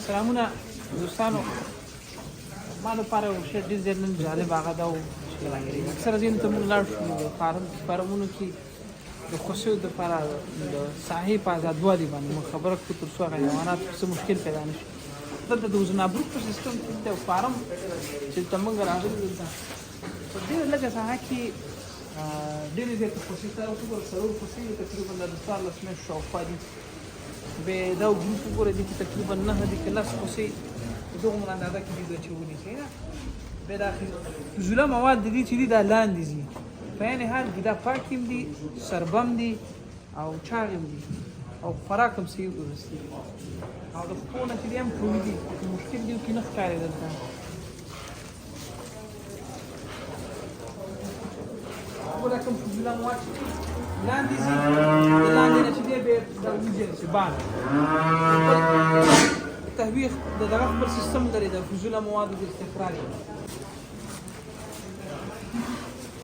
سلامونه دوستانو. ما لپاره یو شی ډېر زیات نن جالب هغه دا و چې اکثره ځایونو ته موږ لاړ شو د فارمونو کې د خوسیو دپاره د ساحې په ازادوالي باندې موږ خبره کړو تر څو هغه حیوانات څه مشکل پیدا نه شي. دلته د وزنابرود په سیستم کې د فارم چې دلته موږ راغلي دلته په ډېره لږه ساحه کې ډېرې زیاتې خوسي سره وګوره څلور خوسي تقریبا د 14 میاشتو شاوخوا دي. بیا دا ګروپ وګوره دې کې تقریبا 9 دي که 10 خوسي په دغومره اندازه کې دي د چې ونیسئ نه. بیا دا فضوله مواد دي چې دي دا لاندې ځي په عین حال کې دا پاک هم دي سربم دي او چاغ هم دي او خوراک هم صحیح ورسي او د پښو نه چې دي هم قوي دي مشکل دي کې نه ښکاري دلته. وګوره کوم فضوله مواد چې لاندې ځي د لاندې نه چې دی بیا دا وځي چې بان تهویه د دغه خپل سیستم لري د فضوله موادو د استخراج.